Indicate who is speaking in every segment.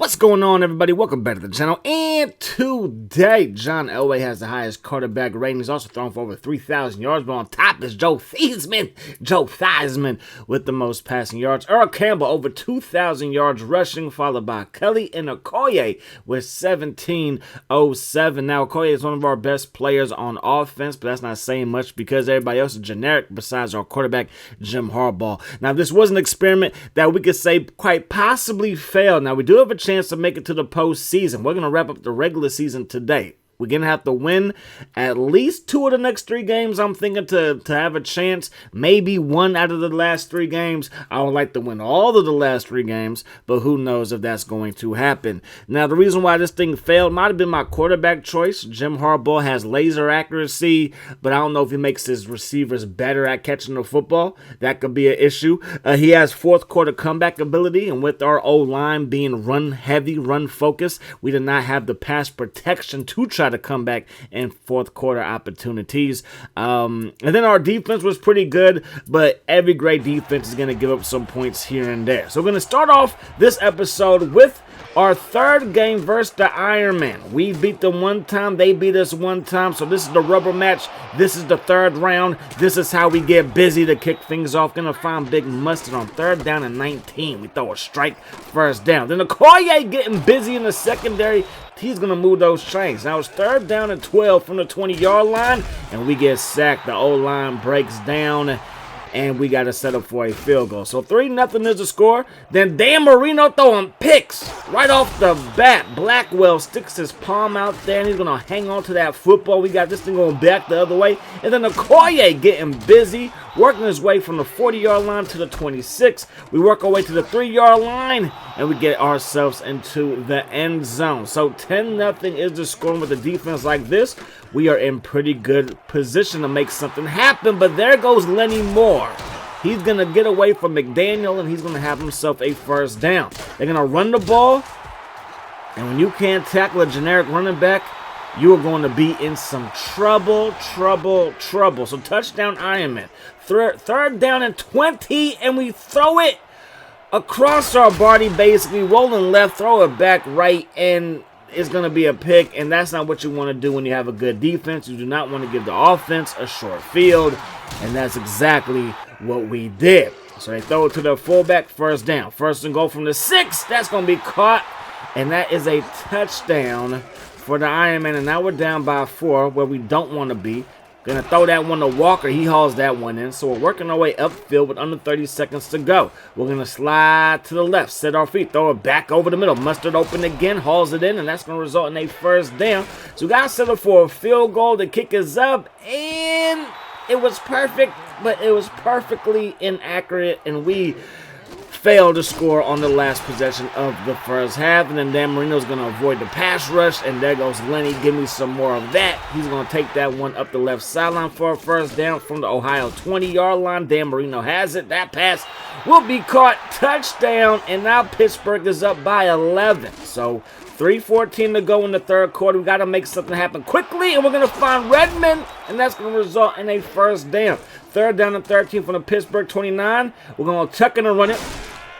Speaker 1: What's going on, everybody? Welcome back to the channel. And today, John Elway has the highest quarterback rating. He's also thrown for over 3,000 yards. But on top is Joe Theismann with the most passing yards. Earl Campbell over 2,000 yards rushing, followed by Kelly and Okoye with 1707. Now, Okoye is one of our best players on offense, but that's not saying much because everybody else is generic besides our quarterback, Jim Harbaugh. Now, this was an experiment that we could say quite possibly failed. Now, we do have a chance to make it to the postseason. We're going to wrap up the regular season today. We're going to have to win at least 2 of the next 3 games, I'm thinking, to have a chance. Maybe 1 out of the last 3 games. I would like to win all of the last 3 games, but who knows if that's going to happen. Now, the reason why this thing failed might have been my quarterback choice. Jim Harbaugh has laser accuracy, but I don't know if he makes his receivers better at catching the football. That could be an issue. He has fourth quarter comeback ability, and with our O-line being run-heavy, run-focused, we did not have the pass protection to try to come back in fourth quarter opportunities. And then our defense was pretty good, but every great defense is going to give up some points here and there. So we're going to start off this episode with our third game versus the Iron Man. We beat them one time, they beat us one time, so this is the rubber match. This is the third round. This is how we get busy to kick things off. Gonna find Big Mustard on 3rd down and 19. We throw a strike, first down. Then Okoye getting busy in the secondary. He's going to move those chains. Now it's 3rd down and 12 from the 20-yard line, and we get sacked. The O-line breaks down, and we got to set up for a field goal. So 3-0 is the score. Then Dan Marino throwing picks right off the bat. Blackwell sticks his palm out there, and he's going to hang on to that football. We got this thing going back the other way. And then Okoye getting busy, working his way from the 40-yard line to the 26. We work our way to the 3-yard line, and we get ourselves into the end zone. So 10-0 is the score. With a defense like this, we are in pretty good position to make something happen. But there goes Lenny Moore. He's going to get away from McDaniel, and he's going to have himself a first down. They're going to run the ball, and when you can't tackle a generic running back, you are going to be in some trouble. So touchdown Ironman. 3rd down and 20, and we throw it across our body, basically rolling left, throw it back right, and it's going to be a pick, and that's not what you want to do when you have a good defense. You do not want to give the offense a short field, and that's exactly what we did. So they throw it to the fullback, first down. First and goal from the 6, that's going to be caught, and that is a touchdown for the Ironman, and now we're down by 4 where we don't want to be. Gonna throw that one to Walker. He hauls that one in. So we're working our way upfield with under 30 seconds to go. We're gonna slide to the left, set our feet, throw it back over the middle. Mustard open again, hauls it in, and that's gonna result in a first down. So we gotta settle for a field goal. The kick is up, and it was perfect, but it was perfectly inaccurate, and we failed to score on the last possession of the first half. And then Dan Marino's going to avoid the pass rush, and there goes Lenny. Give me some more of that. He's going to take that one up the left sideline for a first down from the Ohio 20-yard line. Dan Marino has it. That pass will be caught. Touchdown, and now Pittsburgh is up by 11. So 3:14 to go in the third quarter. We got to make something happen quickly, and we're going to find Redmond, and that's going to result in a first down. 3rd down and 13 from the Pittsburgh 29. We're going to tuck in and run it,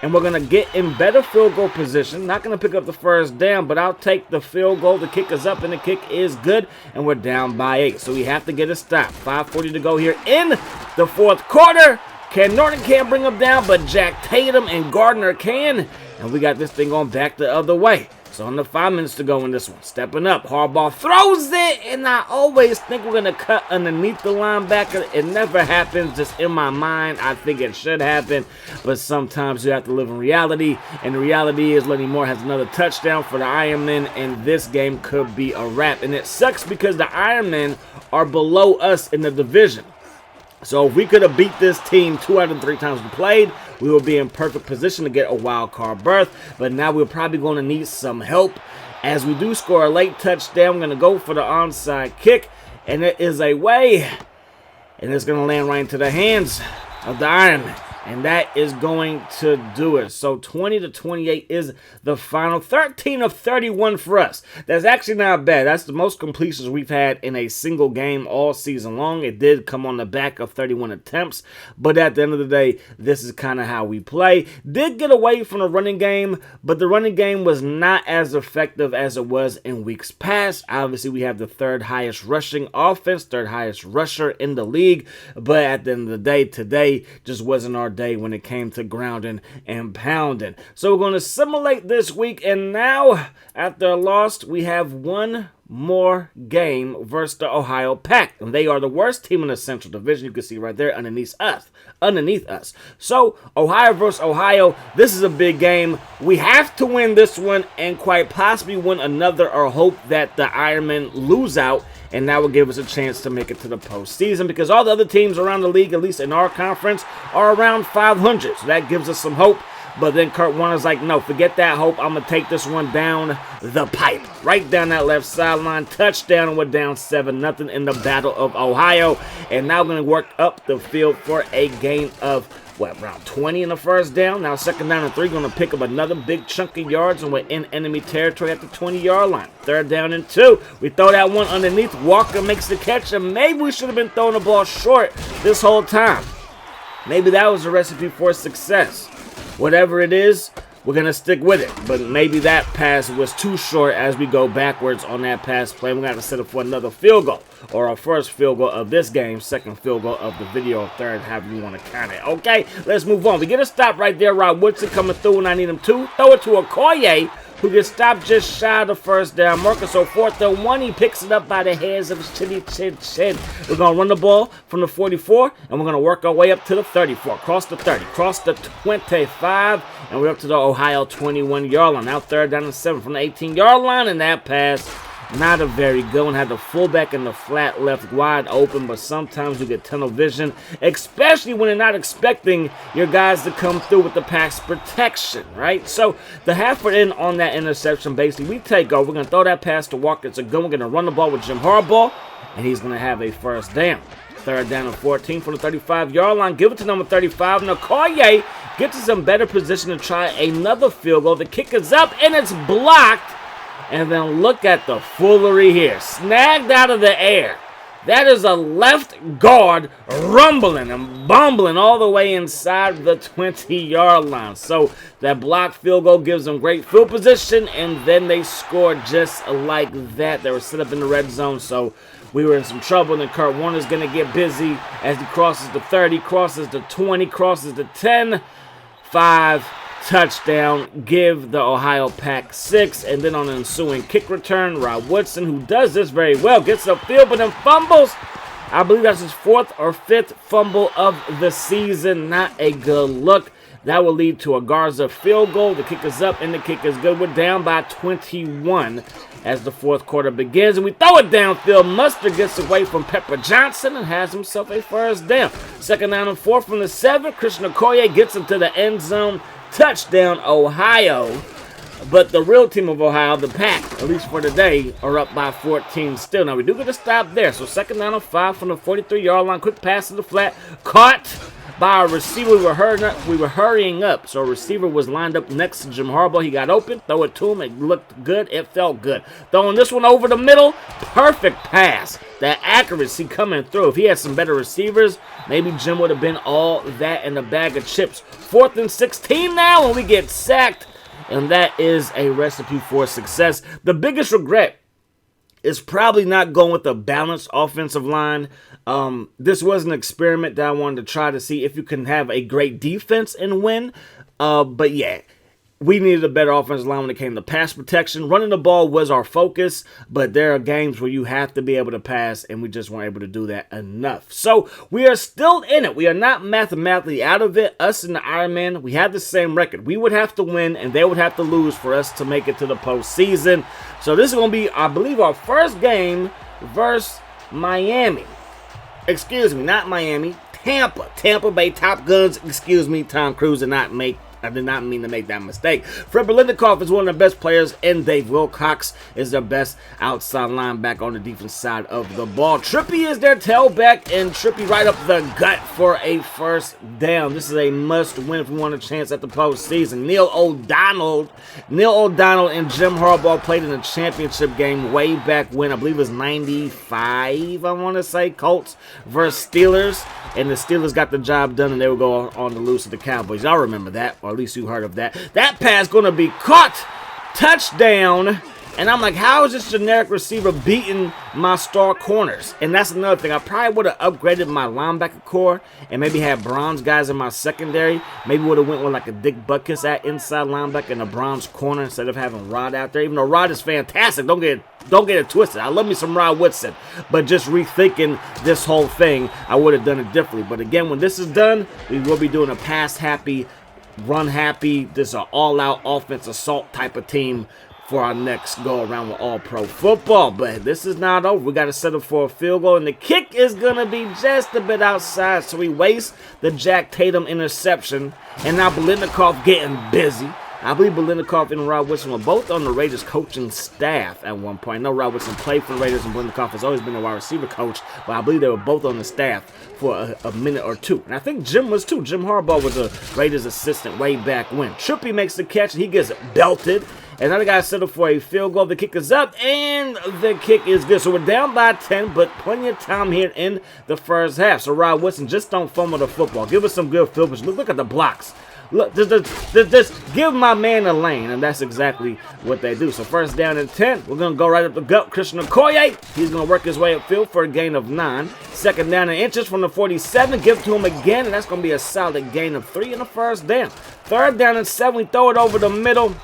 Speaker 1: and we're going to get in better field goal position. Not going to pick up the first down, but I'll take the field goal. The kick is up, and the kick is good, and we're down by 8. So we have to get a stop. 5:40 to go here in the fourth quarter. Ken Norton can't bring him down, but Jack Tatum and Gardner can, and we got this thing going back the other way. So under 5 minutes to go in this one. Stepping up. Harbaugh throws it, and I always think we're going to cut underneath the linebacker. It never happens. Just in my mind, I think it should happen. But sometimes you have to live in reality. And the reality is Lenny Moore has another touchdown for the Ironmen, and this game could be a wrap. And it sucks because the Ironmen are below us in the division. So if we could have beat this team 2 out of 3 times we played, we would be in perfect position to get a wild card berth. But now we're probably going to need some help. As we do score a late touchdown, we're going to go for the onside kick. And it is away. And it's going to land right into the hands of the Ironman. And that is going to do it. So 20-28 is the final. 13 of 31 for us. That's actually not bad. That's the most completions we've had in a single game all season long. It did come on the back of 31 attempts. But at the end of the day, this is kind of how we play. Did get away from the running game, but the running game was not as effective as it was in weeks past. Obviously, we have the third highest rushing offense, third highest rusher in the league. But at the end of the day, today just wasn't our day when it came to grounding and pounding. So we're going to simulate this week, and now after a loss, we have one more game versus the Ohio Pack, and they are the worst team in the Central Division. You can see right there underneath us. So Ohio versus Ohio, this is a big game. We have to win this one and quite possibly win another, or hope that the Ironmen lose out, and that will give us a chance to make it to the postseason, because all the other teams around the league, at least in our conference, are around 500. So that gives us some hope. But then Kurt Warner's like, no, forget that hope. I'm going to take this one down the pipe. Right down that left sideline. Touchdown, and we're down 7-0 in the Battle of Ohio. And now we're going to work up the field for a gain of, around 20 in the first down. Now 2nd down and 3, going to pick up another big chunk of yards, and we're in enemy territory at the 20-yard line. 3rd down and 2. We throw that one underneath. Walker makes the catch, and maybe we should have been throwing the ball short this whole time. Maybe that was a recipe for success. Whatever it is, we're going to stick with it. But maybe that pass was too short as we go backwards on that pass play. We're going to have to set up for another field goal, or our first field goal of this game, second field goal of the video, third, however you want to count it. Okay, let's move on. We get a stop right there. Rod Woodson coming through, and I need him to throw it to Okoye, who gets stopped just shy of the first down marker. So 4th and 1, he picks it up by the hairs of his chin. We're going to run the ball from the 44, and we're going to work our way up to the 34, cross the 30, cross the 25, and we're up to the Ohio 21-yard line. Now 3rd down and 7 from the 18-yard line, and that pass, not a very good one. Had the fullback in the flat left wide open, but sometimes you get tunnel vision, especially when you're not expecting your guys to come through with the pass protection, right? So the halfway in on that interception, basically, we take over. We're going to throw that pass to Walker. It's a good one. We're going to run the ball with Jim Harbaugh, and he's going to have a first down. 3rd down and 14 from the 35-yard line. Give it to number 35. Now Okoye gets us in better position to try another field goal. The kick is up, and it's blocked. And then look at the foolery here. Snagged out of the air. That is a left guard rumbling and bumbling all the way inside the 20-yard line. So that blocked field goal gives them great field position, and then they scored just like that. They were set up in the red zone, so we were in some trouble. And then Kurt Warner's going to get busy as he crosses the 30, crosses the 20, crosses the 10, 5, touchdown, give the Ohio Pack 6, and then on an ensuing kick return, Rod Woodson, who does this very well, gets upfield but then fumbles. I believe that's his 4th or 5th fumble of the season. Not a good look. That will lead to a Garza field goal. The kick is up and the kick is good. We're down by 21 as the 4th quarter begins, and we throw it downfield. Mustard gets away from Pepper Johnson and has himself a first down. 2nd down and 4 from the 7. Christian Okoye gets him to the end zone. Touchdown, Ohio. But the real team of Ohio, the Pack, at least for today, are up by 14 still. Now, we do get a stop there. So 2nd down and 5 from the 43-yard line. Quick pass to the flat. Caught by a receiver. We were hurrying up. So a receiver was lined up next to Jim Harbaugh. He got open. Throw it to him. It looked good. It felt good. Throwing this one over the middle. Perfect pass. That accuracy coming through. If he had some better receivers, maybe Jim would have been all that in a bag of chips. 4th and 16 now, and we get sacked. And that is a recipe for success. The biggest regret is probably not going with a balanced offensive line. This was an experiment that I wanted to try to see if you can have a great defense and win. But yeah, we needed a better offensive line when it came to pass protection. Running the ball was our focus, but there are games where you have to be able to pass, and we just weren't able to do that enough. So we are still in it. We are not mathematically out of it. Us and the Ironman, we have the same record. We would have to win, and they would have to lose for us to make it to the postseason. So this is going to be, I believe, our first game versus Miami. Excuse me, not Miami. Tampa Bay Top Guns. Excuse me, Tom Cruise did not make I did not mean to make that mistake. Fred Biletnikoff is one of the best players, and Dave Wilcox is their best outside linebacker on the defense side of the ball. Trippy is their tailback, and Trippy right up the gut for a first down. This is a must-win if we want a chance at the postseason. Neil O'Donnell and Jim Harbaugh played in a championship game way back when, I believe it was 95, I want to say, Colts versus Steelers, and the Steelers got the job done, and they would go on to lose to the Cowboys. Y'all remember that, or at least you heard of that. That pass going to be caught, touchdown, and I'm like, how is this generic receiver beating my star corners? And that's another thing. I probably would have upgraded my linebacker core and maybe had bronze guys in my secondary. Maybe would have went with like a Dick Butkus at inside linebacker and a bronze corner instead of having Rod out there. Even though Rod is fantastic, don't get it twisted. I love me some Rod Woodson. But just rethinking this whole thing, I would have done it differently. But again, when this is done, we will be doing a pass-happy, run-happy, this is an all-out offense assault type of team for our next go around with all pro football. But this is not over. We got to set up for a field goal, and the kick is going to be just a bit outside, so we waste the Jack Tatum interception, and now Biletnikoff getting busy. I believe Biletnikoff and Rod Woodson were both on the Raiders coaching staff at one point. I know Rod Woodson played for the Raiders, and Biletnikoff has always been a wide receiver coach, but I believe they were both on the staff for a minute or two. And I think Jim was too. Jim Harbaugh was a Raiders assistant way back when. Trippy makes the catch, and he gets belted. And now the guy set up for a field goal. The kick is up, and the kick is good. So we're down by 10, but plenty of time here in the first half. So Rod Woodson, just don't fumble the football. Give us some good field position. Look at the blocks. Look, just give my man a lane, and that's exactly what they do. So first down and 10, we're going to go right up the gut. Christian Okoye, he's going to work his way upfield for a gain of 9. Second down and inches from the 47, give it to him again, and that's going to be a solid gain of 3 in the first down. Third down and 7, we throw it over the middle.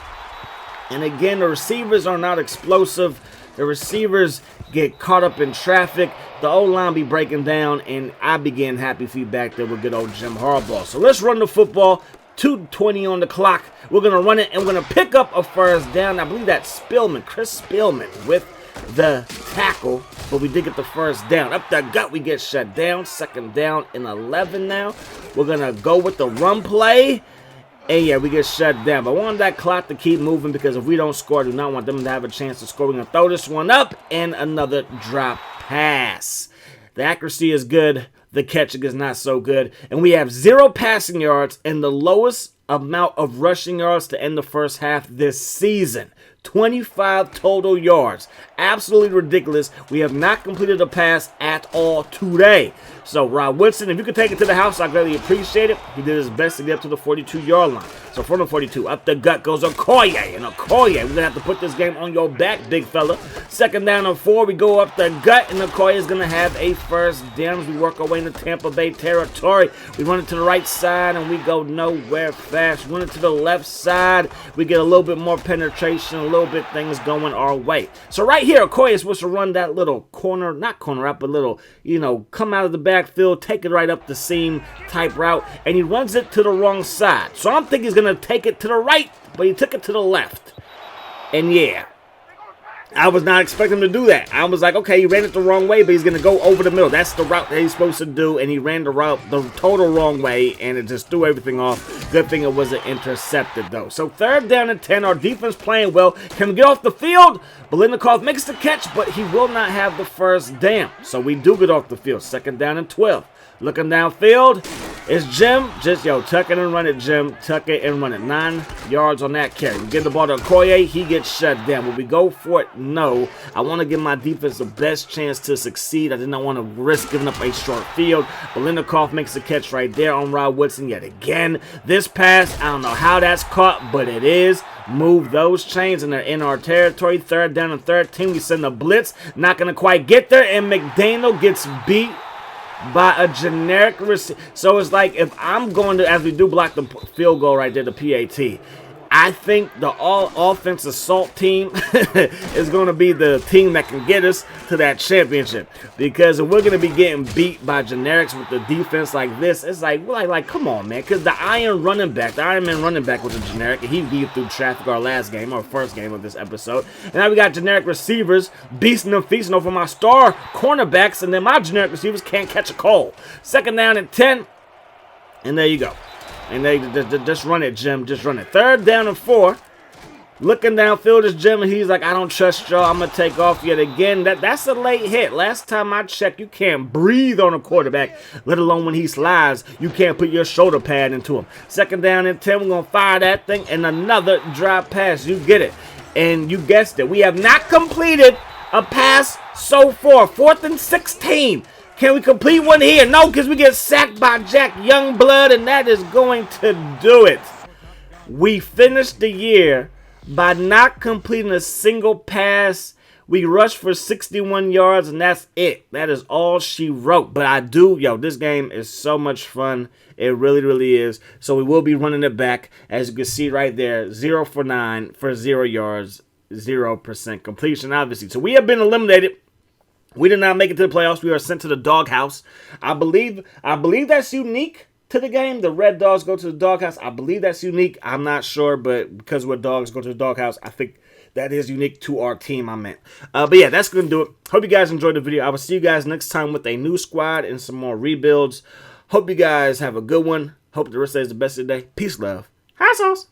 Speaker 1: And again, the receivers are not explosive. The receivers get caught up in traffic. The O-line be breaking down, and I begin happy feedback there with good old Jim Harbaugh. So let's run the football. 2:20 on the clock. We're going to run it, and we're going to pick up a first down. I believe that's Spillman, Chris Spillman with the tackle, but we did get the first down. Up the gut, we get shut down. Second down and 11 now. We're going to go with the run play. And yeah, we get shut down. But I want that clock to keep moving because if we don't score, I do not want them to have a chance to score. We're going to throw this one up and another drop pass. The accuracy is good. The catching is not so good. And we have 0 passing yards and the lowest amount of rushing yards to end the first half this season. 25 total yards. Absolutely ridiculous. We have not completed a pass at all today. So, Rod Woodson, if you could take it to the house, I greatly appreciate it. He did his best to get up to the 42-yard line. So, from the 42, up the gut goes Okoye. And Okoye, we're going to have to put this game on your back, big fella. Second down and 4, we go up the gut, and Okoye is going to have a first down as we work our way into Tampa Bay territory. We run it to the right side, and we go nowhere fast. Run it to the left side. We get a little bit more penetration, a little bit things going our way. So, right here, Okoye is supposed to run that little corner, not corner out, but little, come out of the backfield, take it right up the seam type route, and he runs it to the wrong side. So I'm thinking he's going to take it to the right, but he took it to the left. And yeah, I was not expecting him to do that. I was like, okay, he ran it the wrong way, but he's going to go over the middle. That's the route that he's supposed to do, and he ran the route the total wrong way, and it just threw everything off. Good thing it wasn't intercepted, though. So third down and 10, our defense playing well. Can we get off the field? Biletnikoff makes the catch, but he will not have the first down. So we do get off the field. Second down and 12. Looking downfield, it's Jim. Just, tuck it and run it, Jim. Tuck it and run it. 9 yards on that carry. We get the ball to Okoye. He gets shut down. Will we go for it? No. I want to give my defense the best chance to succeed. I did not want to risk giving up a short field. Biletnikoff makes the catch right there on Rod Woodson yet again. This pass, I don't know how that's caught, but it is. Move those chains, and they're in our territory. Third down and 13. We send a blitz. Not going to quite get there, and McDaniel gets beat by a generic receiver. So it's like if I'm going to, as we do block the field goal right there, the PAT, I think the all-offense assault team is going to be the team that can get us to that championship. Because if we're going to be getting beat by generics with the defense like this, it's like, come on, man. Because the Iron Man running back was a generic, and he beat through traffic our last game, our first game of this episode. And now we got generic receivers beasting and feasting over my star cornerbacks, and then my generic receivers can't catch a cold. Second down and 10, and there you go. And they just run it, Jim. Just run it. 3rd down and 4. Looking downfield is Jim, and he's like, I don't trust y'all. I'm going to take off yet again. That's a late hit. Last time I checked, you can't breathe on a quarterback, let alone when he slides. You can't put your shoulder pad into him. 2nd down and 10. We're going to fire that thing, and another drop pass. You get it. And you guessed it. We have not completed a pass so far. 4th and 16. Can we complete one here? No, because we get sacked by Jack Youngblood, and that is going to do it. We finished the year by not completing a single pass. We rushed for 61 yards, and that's it. That is all she wrote. But this game is so much fun. It really, really is. So we will be running it back. As you can see right there, 0 for 9 for 0 yards, 0% completion, obviously. So we have been eliminated. We did not make it to the playoffs. We are sent to the doghouse. I believe that's unique to the game. The Red Dogs go to the doghouse. I believe that's unique. I'm not sure, but because we're dogs go to the doghouse, I think that is unique to our team, I meant. But yeah, that's going to do it. Hope you guys enjoyed the video. I will see you guys next time with a new squad and some more rebuilds. Hope you guys have a good one. Hope the rest of the day is the best of the day. Peace, love. Hot sauce.